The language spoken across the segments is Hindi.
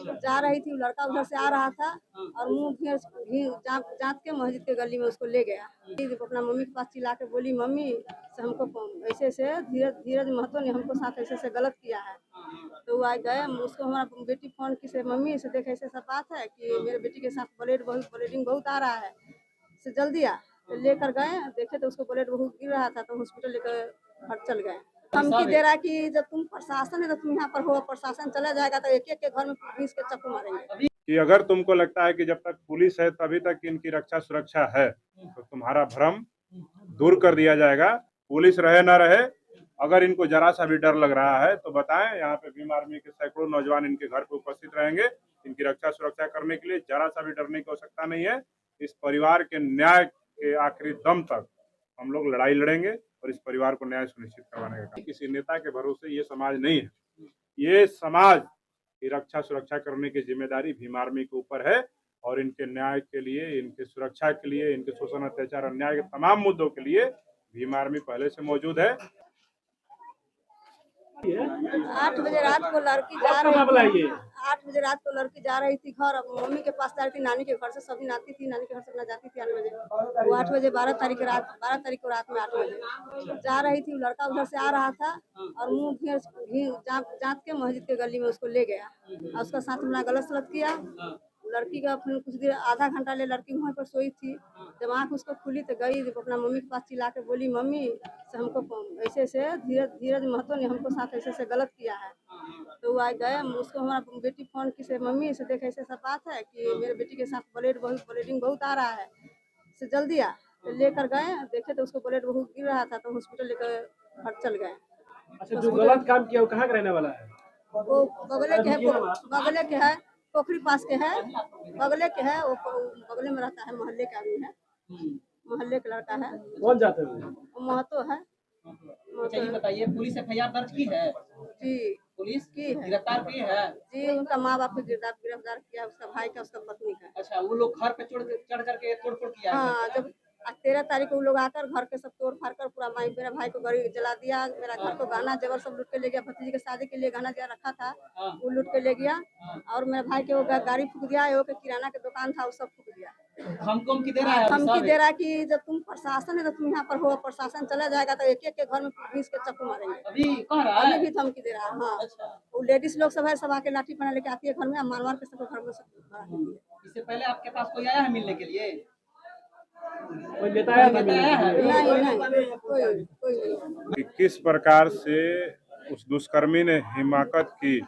जा रही थी, लड़का उधर से आ रहा था और मुंह जात के मस्जिद के गली में उसको ले गया। अपना मम्मी के पास चिल्ला के बोली, मम्मी से हमको ऐसे से धीरज महतो ने हमको साथ ऐसे से गलत किया है। तो वो आ गए, उसको हमारा बेटी फोन की से, मम्मी से देख ऐसे सब बात है कि मेरे बेटी के साथ ब्लीडिंग बहुत आ रहा है, से जल्दी आ। तो लेकर गए, देखे तो उसको ब्लड बहुत गिर रहा था, तो हॉस्पिटल लेकर घर चल गए। धमकी दे रहा कि जब तुम प्रशासन है तो तुम यहाँ पर हो, प्रशासन चला जाएगा तो एक एक के घर में घुस के चाकू मारेंगे। कि अगर तुमको लगता है कि जब तक पुलिस है तभी तक इनकी रक्षा सुरक्षा है, तो तुम्हारा भ्रम दूर कर दिया जाएगा। पुलिस रहे ना रहे, अगर इनको जरा सा भी डर लग रहा है तो बताएं, यहाँ पे भीम आर्मी के सैकड़ों नौजवान इनके घर पे उपस्थित रहेंगे इनकी रक्षा सुरक्षा करने के लिए। जरा सा भी डरने की आवश्यकता नहीं है। इस परिवार के न्याय के आखिरी दम तक हम लोग लड़ाई लड़ेंगे और इस परिवार को न्याय सुनिश्चित करवाने का काम। किसी नेता के भरोसे ये समाज नहीं है। ये समाज की रक्षा सुरक्षा करने की जिम्मेदारी भीम आर्मी के ऊपर है और इनके न्याय के लिए, इनके सुरक्षा के लिए, इनके शोषण अत्याचार अन्याय के तमाम मुद्दों के लिए भीम आर्मी पहले से मौजूद है। 8 बजे रात को लड़की जा रही थी, 8 बजे रात को लड़की जा रही थी घर, मम्मी के पास जा रही थी, नानी के घर से सभी नाती थी, नानी के घर से अपना जाती थी 8 बजे। वो 8 बजे 12 तारीख को रात में 8 बजे जा रही थी, लड़का उधर से आ रहा था और मुंह जात के मस्जिद के गली में उसको ले गया और उसका साथ में गलत सलत किया। लड़की का फिर कुछ देर आधा घंटा ले लड़की वहाँ पर सोई थी, जब आँख उसको खुली तो गई अपना मम्मी के पास चिल्ला के बोली, मम्मी से हमको ऐसे से धीरज महतो ने हमको साथ ऐसे से गलत किया है। तो वो आ गए, उसको हमारा बेटी फोन की से, मम्मी से देख ऐसे सब बात है कि मेरे बेटी के साथ ब्लीडिंग बहुत आ रहा है, से जल्दी आ। तो लेकर गए, देखे तो उसको ब्लड बहुत गिर रहा था, तो हॉस्पिटल लेकर घर चल गए। अच्छा, जो गलत काम किया वो कहाँ का रहने वाला है? वो बगले के है, पोखरी पास के है, बगले के है, वो बगले में रहता है, मोहल्ले का आदमी है, मोहल्ले का लड़का है। कौन जाते हैं? महतो है। अच्छा, ये बताइए, पुलिस एफआईआर दर्ज की है? जी, पुलिस की है, गिरफ्तार की है? जी, उनका माँ बाप को गिरफ्तार किया, उसका भाई का, उसका पत्नी का। अच्छा, वो लोग घर पे चढ़ करके तोड़फोड़ किया? हाँ, जब 13 तारीख को वो लोग आकर घर के सब तोड़ फाड़ कर पूरा मेरा भाई को गाड़ी जला दिया, मेरा घर को गहना जेवर सब लूट के ले गया, भतीजी के शादी के लिए गहना जेवर रखा था वो लूट के ले गया, और मेरे भाई के वो गाड़ी फूक दिया, वो के किराना के दुकान था वो सब फूक दिया। धमकी दे रहा है? धमकी दे रहा है कि जब तुम प्रशासन है तो तुम यहाँ पर हो, प्रशासन चला जाएगा तो एक एक के घर में घुस के चाकू मारेंगे। अभी कह रहा है? अभी भी धमकी दे रहा है। हाँ, अच्छा, वो लेडीज लोग सब है, सब आके लाठी पना लेके आती है घर में, मार के सब घर में सब। इससे पहले आपके पास कोई आया है मिलने के लिए? कोई नेता आया था? नहीं, कोई कि किस प्रकार से उस दुष्कर्मी ने हिमाकत की,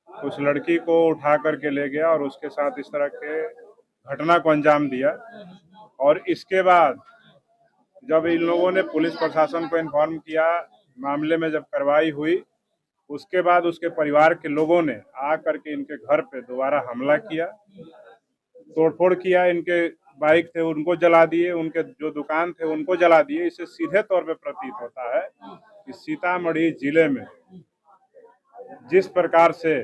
उस लड़की को उठा करके ले गया और उसके साथ इस तरह के घटना को अंजाम दिया। और इसके बाद जब इन लोगों ने पुलिस प्रशासन को इन्फॉर्म किया, मामले में जब कार्रवाई हुई, उसके बाद उसके परिवार के लोगों ने आ करके इनके घर पे दोबारा हमला किया, तोड़फोड़ किया, इनके बाइक थे उनको जला दिए, उनके जो दुकान थे उनको जला दिए। इससे सीधे तौर पे प्रतीत होता है कि सीतामढ़ी जिले में जिस प्रकार से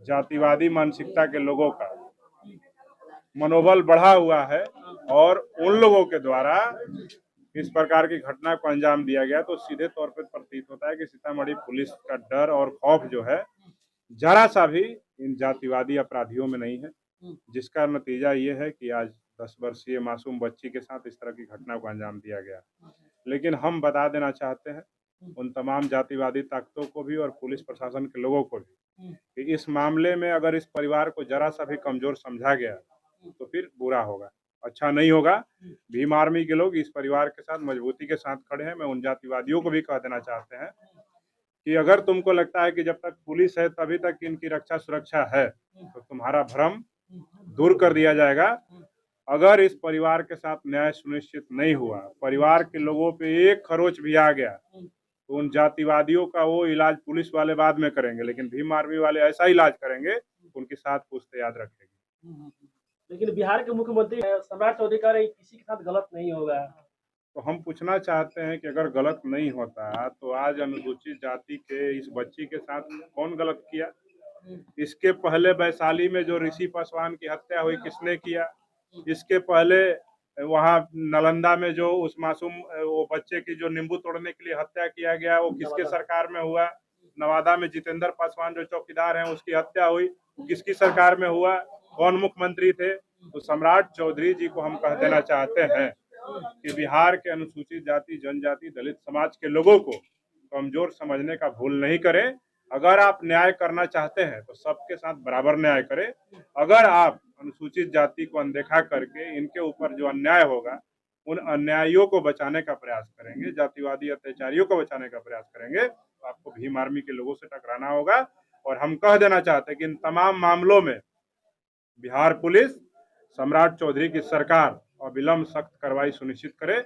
जातिवादी मानसिकता के लोगों का मनोबल बढ़ा हुआ है और उन लोगों के द्वारा इस प्रकार की घटना को अंजाम दिया गया, तो सीधे तौर पर प्रतीत होता है कि सीतामढ़ी पुलिस का डर और खौफ जो है जरा सा भी इन जातिवादी अपराधियों में नहीं है, जिसका नतीजा ये है कि आज 10 वर्षीय मासूम बच्ची के साथ इस तरह की घटना को अंजाम दिया गया। लेकिन हम बता देना चाहते हैं उन तमाम जातिवादी ताकतों को भी और पुलिस प्रशासन के लोगों को भी कि इस मामले में अगर इस परिवार को जरा सा भी कमजोर समझा गया तो फिर बुरा होगा, अच्छा नहीं होगा। भीम आर्मी के लोग इस परिवार के साथ मजबूती के साथ खड़े हैं। मैं उन जातिवादियों को भी कह देना चाहते हैं कि अगर तुमको लगता है कि जब तक पुलिस है तभी तक इनकी रक्षा सुरक्षा है, तो तुम्हारा भ्रम दूर कर दिया जाएगा। अगर इस परिवार के साथ न्याय सुनिश्चित नहीं हुआ, परिवार के लोगों पे एक खरोच भी आ गया, तो उन जातिवादियों का वो इलाज पुलिस वाले बाद में करेंगे, लेकिन भीम आर्मी वाले ऐसा इलाज करेंगे उनकी साथ पूछते याद रखेगी। लेकिन बिहार के मुख्यमंत्री सम्राट चौधरी कह रहे हैं किसी के साथ गलत नहीं होगा। तो हम पूछना चाहते हैं कि अगर गलत नहीं होता तो आज अनुसूचित जाति के इस बच्ची के साथ कौन गलत किया? इसके पहले वैशाली में जो ऋषि पासवान की हत्या हुई किसने किया? इसके पहले वहाँ नालंदा में जो उस मासूम वो बच्चे की जो नींबू तोड़ने के लिए हत्या किया गया वो किसके सरकार में हुआ? नवादा में जितेंद्र पासवान जो चौकीदार हैं उसकी हत्या हुई, किसकी सरकार में हुआ, कौन मुख्यमंत्री थे। तो सम्राट चौधरी जी को हम कह देना चाहते हैं कि बिहार के अनुसूचित जाति, जनजाति, दलित समाज के लोगों को कमजोर समझने का भूल नहीं करें। अगर आप न्याय करना चाहते हैं तो सबके साथ बराबर न्याय करें। अगर आप अनुसूचित जाति को अनदेखा करके इनके ऊपर जो अन्याय होगा उन अन्यायियों को बचाने का प्रयास करेंगे, जातिवादी अत्याचारियों को बचाने का प्रयास करेंगे, तो आपको भीम आर्मी के लोगों से टकराना होगा। और हम कह देना चाहते हैं कि इन तमाम मामलों में बिहार पुलिस, सम्राट चौधरी की सरकार अविलंब सख्त कार्रवाई सुनिश्चित करे,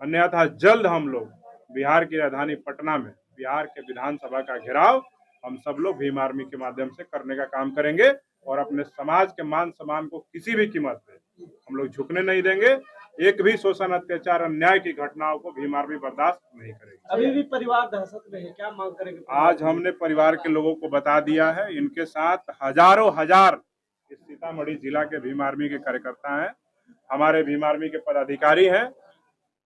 अन्यथा जल्द हम लोग बिहार की राजधानी पटना में बिहार के विधानसभा का घेराव हम सब लोग भीम आर्मी के माध्यम से करने का काम करेंगे और अपने समाज के मान सम्मान को किसी भी कीमत पे हम लोग झुकने नहीं देंगे। एक भी शोषण, अत्याचार, अन्याय की घटनाओं को भीम आर्मी बर्दाश्त नहीं करेगी। अभी भी परिवार दहशत में है, क्या मांग करेंगे? आज हमने परिवार के लोगों को बता दिया है, इनके साथ हजारों हजार इस सीतामढ़ी जिला के भीम आर्मी के कार्यकर्ता हैं, हमारे भीम आर्मी के पदाधिकारी हैं,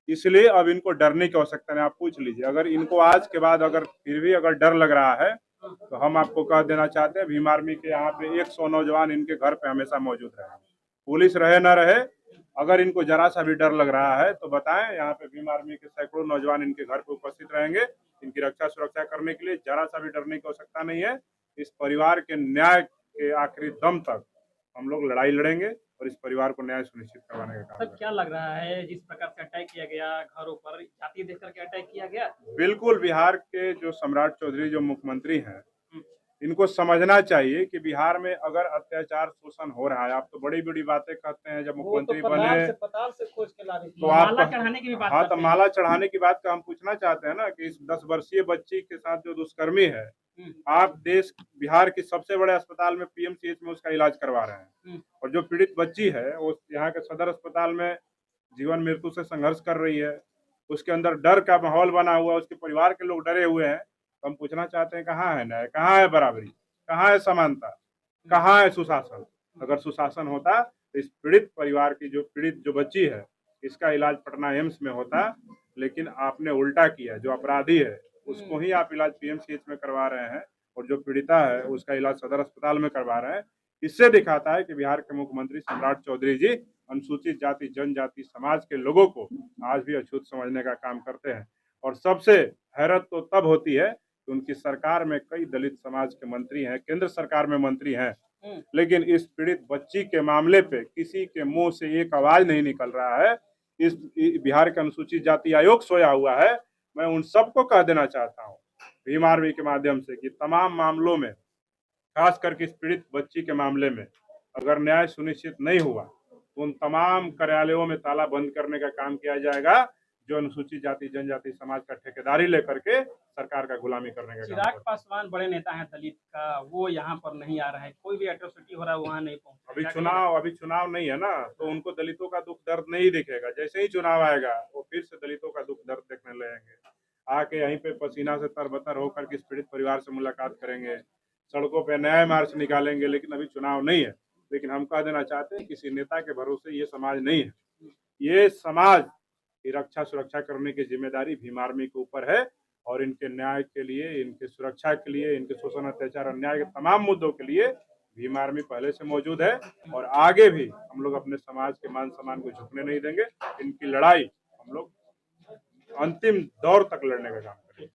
इसलिए अब इनको डरने की आवश्यकता नहीं। आप पूछ लीजिए, अगर इनको आज के बाद अगर फिर भी अगर डर लग रहा है तो हम आपको कह देना चाहते हैं भीम आर्मी के यहाँ पे 100 नौजवान इनके घर पे हमेशा मौजूद रहे, पुलिस रहे न रहे। अगर इनको जरा सा भी डर लग रहा है तो बताएं, यहाँ पे भीम आर्मी के सैकड़ों नौजवान इनके घर पे उपस्थित रहेंगे इनकी रक्षा सुरक्षा करने के लिए। जरा सा भी डरने की आवश्यकता नहीं है। इस परिवार के न्याय के आखिरी दम तक हम लोग लड़ाई लड़ेंगे और इस परिवार को न्याय सुनिश्चित करवाने का काम सर, क्या लग रहा है जिस प्रकार से अटैक किया गया, घरों पर जाति देख करके अटैक किया गया? बिल्कुल, बिहार के जो सम्राट चौधरी जो मुख्यमंत्री हैं, इनको समझना चाहिए कि बिहार में अगर अत्याचार, शोषण हो रहा है, आप तो बड़ी बड़ी बातें कहते हैं, जब मुख्यमंत्री बने पताल से खोज के ला रही तो आप माला चढ़ाने की भी बात हाँ, करते तो हैं। माला चढ़ाने की बात का हम पूछना चाहते हैं ना कि इस 10 वर्षीय बच्ची के साथ जो दुष्कर्मी है, आप बिहार की सबसे बड़े अस्पताल में पीएमसीएच में उसका इलाज करवा रहे हैं, और जो पीड़ित बच्ची है वो यहाँ के सदर अस्पताल में जीवन मृत्यु से संघर्ष कर रही है, उसके अंदर डर का माहौल बना हुआ है, उसके परिवार के लोग डरे हुए हैं। तो हम पूछना चाहते हैं, कहाँ है न्याय, कहाँ है बराबरी, कहाँ है समानता, कहाँ है सुशासन? अगर सुशासन होता तो इस पीड़ित परिवार की पीड़ित जो बच्ची है इसका इलाज पटना एम्स में होता, लेकिन आपने उल्टा किया। जो अपराधी है उसको ही आप इलाज पीएमसीएच में करवा रहे हैं और जो पीड़िता है उसका इलाज सदर अस्पताल में करवा रहे हैं। इससे दिखाता है कि बिहार के मुख्यमंत्री सम्राट चौधरी जी अनुसूचित जाति, जनजाति समाज के लोगों को आज भी अछूत समझने का काम करते हैं। और सबसे हैरत तो तब होती है कि उनकी सरकार में कई दलित समाज के मंत्री हैं, केंद्र सरकार में मंत्री हैं, लेकिन इस पीड़ित बच्ची के मामले पे किसी के मुंह से एक आवाज नहीं निकल रहा है। इस बिहार के अनुसूचित जाति आयोग सोया हुआ है। मैं उन सबको कह देना चाहता हूँ भीम आर्मी के माध्यम से कि तमाम मामलों में, खास करके इस पीड़ित बच्ची के मामले में, अगर न्याय सुनिश्चित नहीं हुआ तो उन तमाम कार्यालयों में ताला बंद करने का काम किया जाएगा जो अनुसूचित जाति, जनजाति समाज का ठेकेदारी लेकर के सरकार का गुलामी करने का काम। चिराग पासवान बड़े नेता हैं दलित का, वो यहाँ पर नहीं आ रहा है, कोई भी एट्रोसिटी हो रहा है वहाँ नहीं पहुँच। अभी चुनाव नहीं है ना, तो उनको दलितों का दुख दर्द नहीं दिखेगा। जैसे ही चुनाव आएगा वो फिर से दलितों का दुख दर्द देखने लगेंगे, आके यहीं पे पसीना से तरबतर होकर के इस पीड़ित परिवार से मुलाकात करेंगे, सड़कों पे न्याय मार्च निकालेंगे। लेकिन अभी चुनाव नहीं है। लेकिन हम कह देना चाहते हैं किसी नेता के भरोसे ये समाज नहीं है। ये समाज की रक्षा सुरक्षा करने की जिम्मेदारी भीम आर्मी के ऊपर है और इनके न्याय के लिए, इनके सुरक्षा के लिए, इनके शोषण, अत्याचार, अन्याय के तमाम मुद्दों के लिए भीम आर्मी पहले से मौजूद है और आगे भी हम लोग अपने समाज के मान सम्मान को झुकने नहीं देंगे। इनकी लड़ाई हम लोग अंतिम दौर तक लड़ने का काम